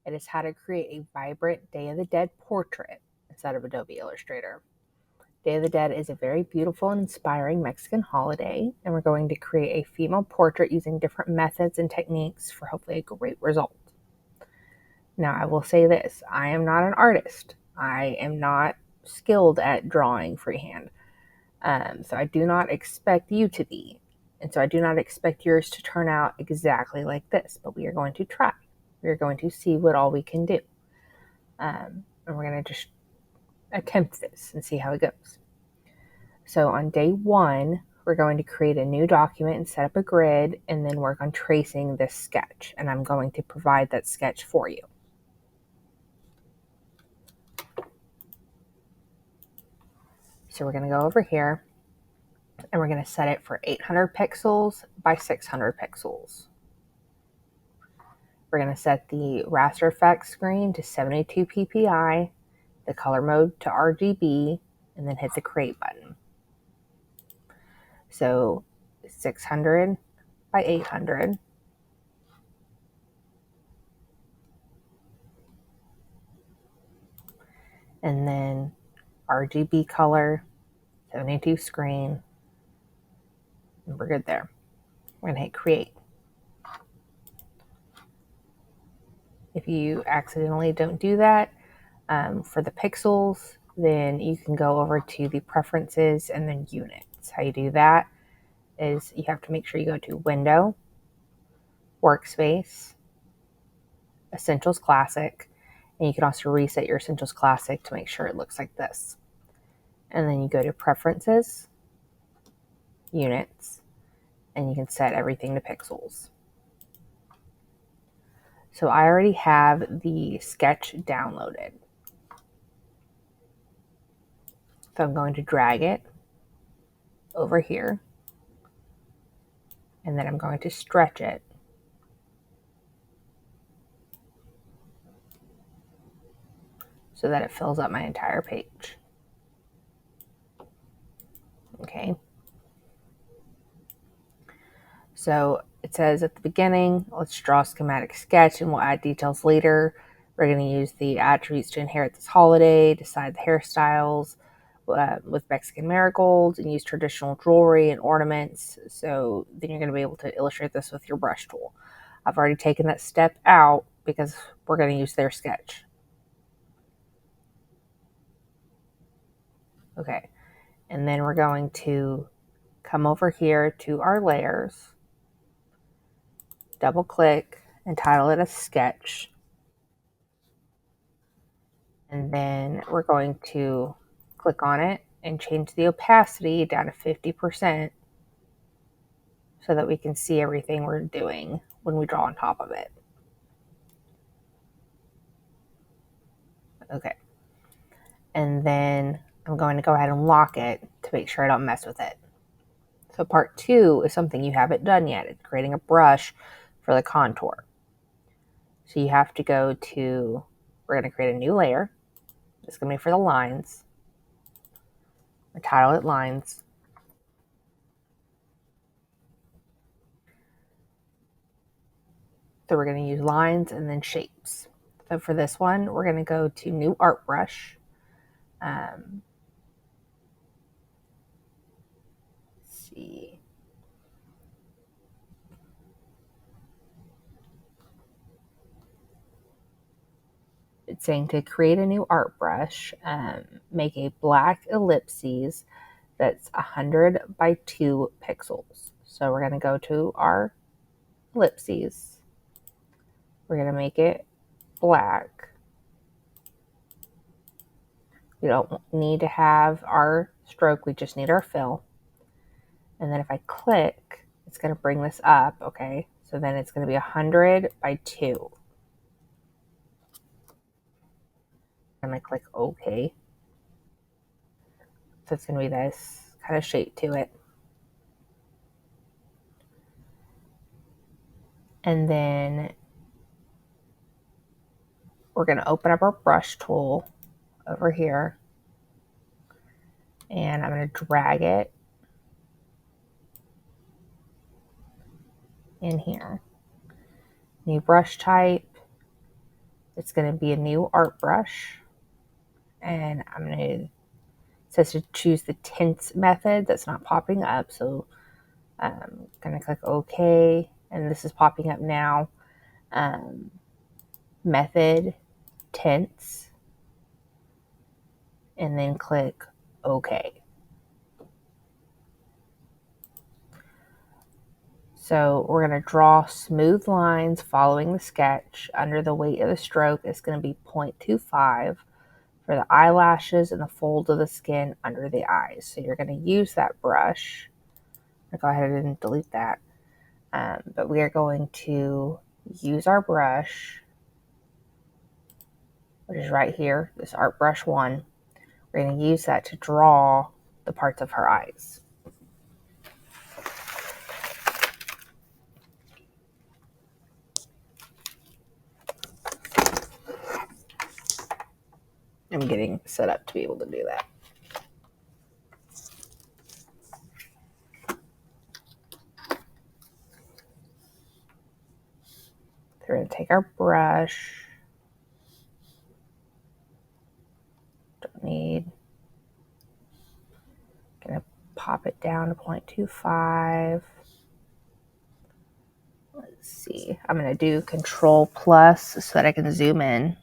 It is how to create a vibrant Day of the Dead portrait instead of Adobe Illustrator. Day of the Dead is a very beautiful and inspiring Mexican holiday, and we're going to create a female portrait using different methods and techniques for hopefully a great result. Now, I will say this, I am not an artist. I am not skilled at drawing freehand. So I do not expect you to be. And so I do not expect yours to turn out exactly like this, but we are going to try. We are going to see what all we can do. And we're going to just attempt this and see how it goes. So on day 1, we're going to create a new document and set up a grid and then work on tracing this sketch. And I'm going to provide that sketch for you. So we're going to go over here and we're going to set it for 800 pixels by 600 pixels. We're going to set the raster effects screen to 72 ppi, the color mode to RGB, and then hit the create button. So 600 by 800. And then RGB color, 72 screen, and we're good there. We're going to hit create. If you accidentally don't do that, for the pixels, then you can go over to the preferences and then units. How you do that is you have to make sure you go to Window, Workspace, Essentials Classic, and you can also reset your Essentials Classic to make sure it looks like this. And then you go to Preferences, Units, and you can set everything to pixels. So I already have the sketch downloaded. So I'm going to drag it over here, and then I'm going to stretch it. So that it fills up my entire page. Okay. So it says at the beginning, let's draw a schematic sketch and we'll add details later. We're going to use the attributes to inherit this holiday, decide the hairstyles with Mexican marigolds, and use traditional jewelry and ornaments. So then you're going to be able to illustrate this with your brush tool. I've already taken that step out because we're going to use their sketch. Okay, and then we're going to come over here to our layers, double click and title it a sketch. And then we're going to click on it and change the opacity down to 50% so that we can see everything we're doing when we draw on top of it. Okay. And then I'm going to go ahead and lock it to make sure I don't mess with it. So part 2 is something you haven't done yet. It's creating a brush for the contour. So you have to go to, we're going to create a new layer. It's going to be for the lines. I title it lines. So we're going to use lines and then shapes. So for this one, we're going to go to new art brush. Let's see. It's saying to create a new art brush, make a black ellipses that's 100 by 2 pixels. So we're going to go to our ellipses. We're going to make it black. We don't need to have our stroke, we just need our fill. And then if I click, it's going to bring this up, okay? So then it's going to be 100 by 2. And I click OK. So it's going to be this kind of shape to it. And then we're going to open up our brush tool over here. And I'm going to drag it in here. New brush type. It's going to be a new art brush. And I'm going to, it says to choose the tints method. That's not popping up. So I'm going to click OK. And this is popping up now. Method, tints, and then click OK. So we're going to draw smooth lines following the sketch. Under the weight of the stroke is going to be 0.25 for the eyelashes and the fold of the skin under the eyes. So you're going to use that brush. I'll go ahead and delete that. But we are going to use our brush, which is right here, this art brush 1. We're going to use that to draw the parts of her eyes. I'm getting set up to be able to do that. We're going to take our brush. Don't need. Going to pop it down to 0.25. Let's see. I'm going to do Control Plus so that I can zoom in.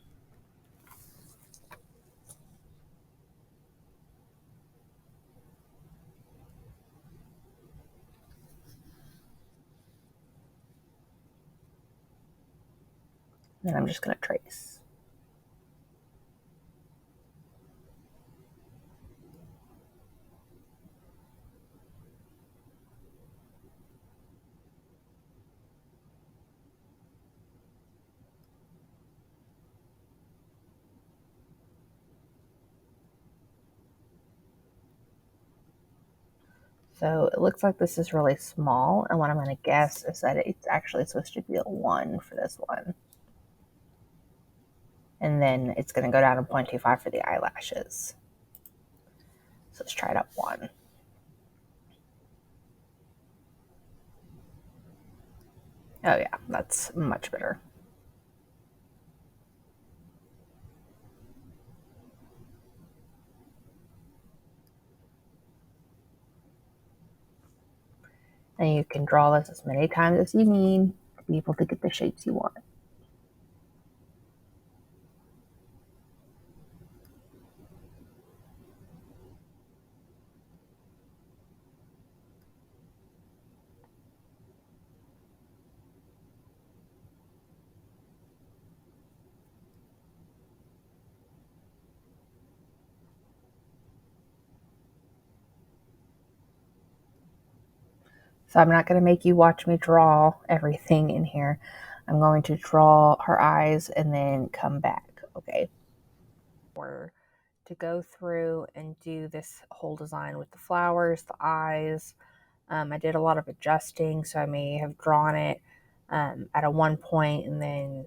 And I'm just going to trace. So it looks like this is really small, and what I'm going to guess is that it's actually supposed to be a 1 for this one. And then it's going to go down to 0.25 for the eyelashes. So let's try it at 1. Oh yeah, that's much better. And you can draw this as many times as you need to be able to get the shapes you want. So I'm not going to make you watch me draw everything in here. I'm going to draw her eyes and then come back, okay? Or to go through and do this whole design with the flowers, the eyes. I did a lot of adjusting, so I may have drawn it at a 1 point and then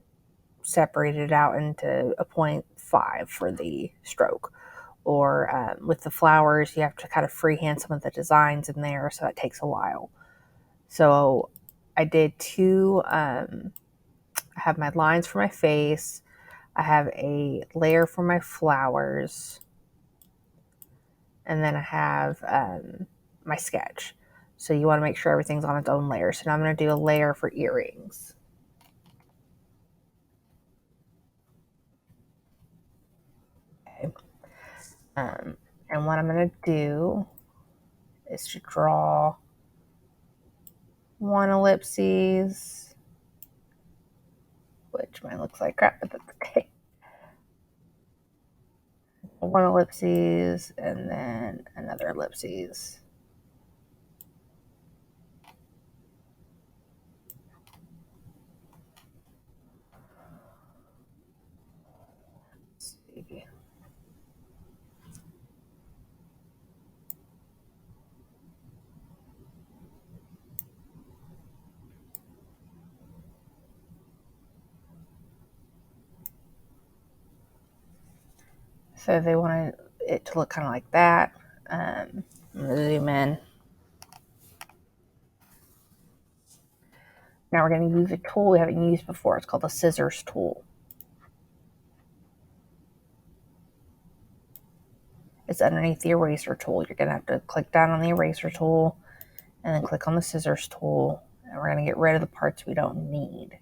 separated it out into a 0.5 for the stroke. Or with the flowers, you have to kind of freehand some of the designs in there, so that takes a while. So I did 2, I have my lines for my face, I have a layer for my flowers, and then I have my sketch. So you want to make sure everything's on its own layer. So now I'm going to do a layer for earrings. Okay. And what I'm going to do is to draw 1 ellipses, which mine looks like crap, but that's okay. 1 ellipses and then another ellipses. Let's see. So they wanted it to look kind of like that. I'm going to zoom in. Now we're going to use a tool we haven't used before. It's called the scissors tool. It's underneath the eraser tool. You're going to have to click down on the eraser tool and then click on the scissors tool. And we're going to get rid of the parts we don't need.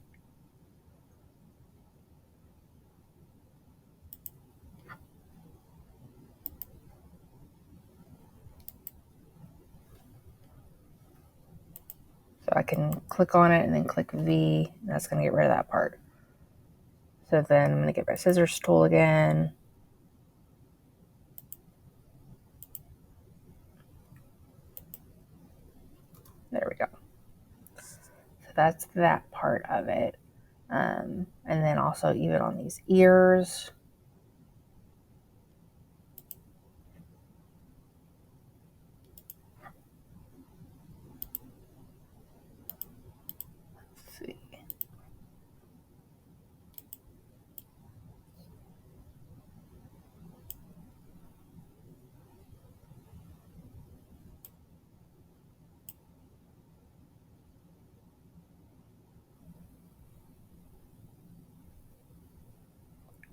So I can click on it and then click V, and that's going to get rid of that part. So then I'm going to get my scissors tool again. There we go. So that's that part of it. And then also even on these ears. Let's see.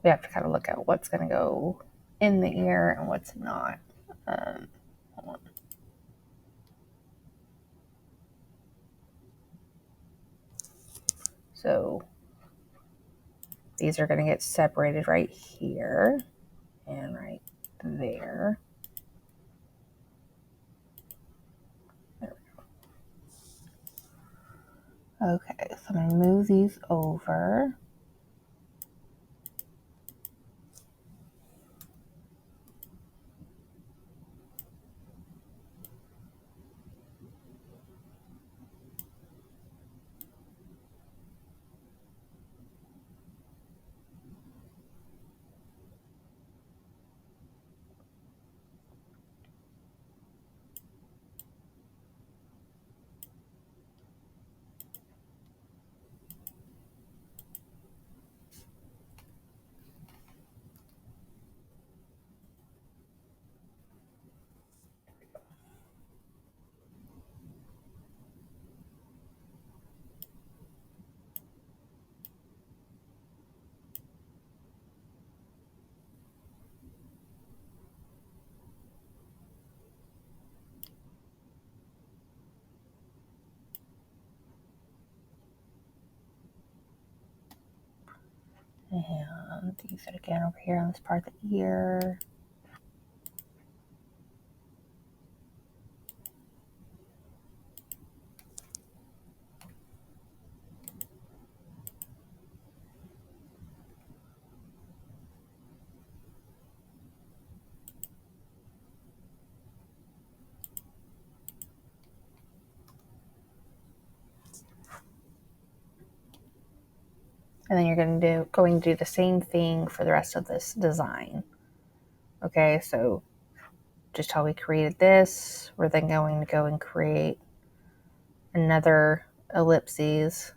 We have to kind of look at what's going to go in the ear and what's not. Hold on. So these are going to get separated right here and right there. There we go. Okay, so I'm going to move these over. And use it again over here on this part of the ear. And then you're going to do the same thing for the rest of this design. Okay, so just how we created this, we're then going to go and create another ellipses.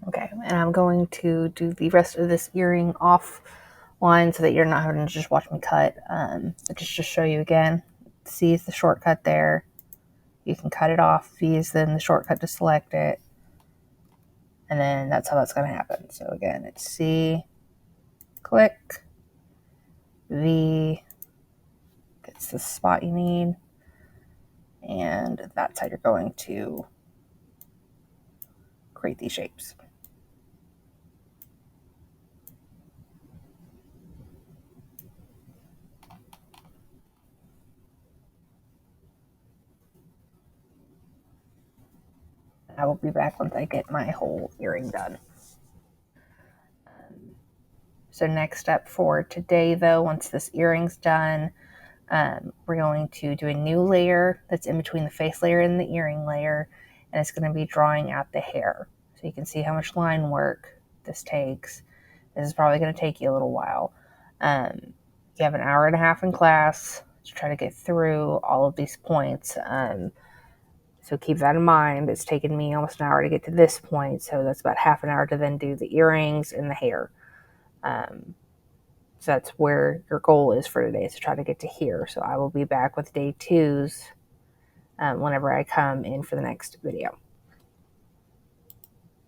Okay, and I'm going to do the rest of this earring offline so that you're not having to just watch me cut. But just to show you again, C is the shortcut there. You can cut it off. V is then the shortcut to select it. And then that's how that's going to happen. So again, it's C, click, V, gets the spot you need. And that's how you're going to create these shapes. I will be back once I get my whole earring done. So next up for today, though, once this earring's done, we're going to do a new layer that's in between the face layer and the earring layer, and it's going to be drawing out the hair. So you can see how much line work this takes. This is probably going to take you a little while. You have an hour and a half in class to try to get through all of these points. So keep that in mind. It's taken me almost an hour to get to this point, so that's about half an hour to then do the earrings and the hair. So that's where your goal is for today, is to try to get to here. So I will be back with day twos whenever I come in for the next video.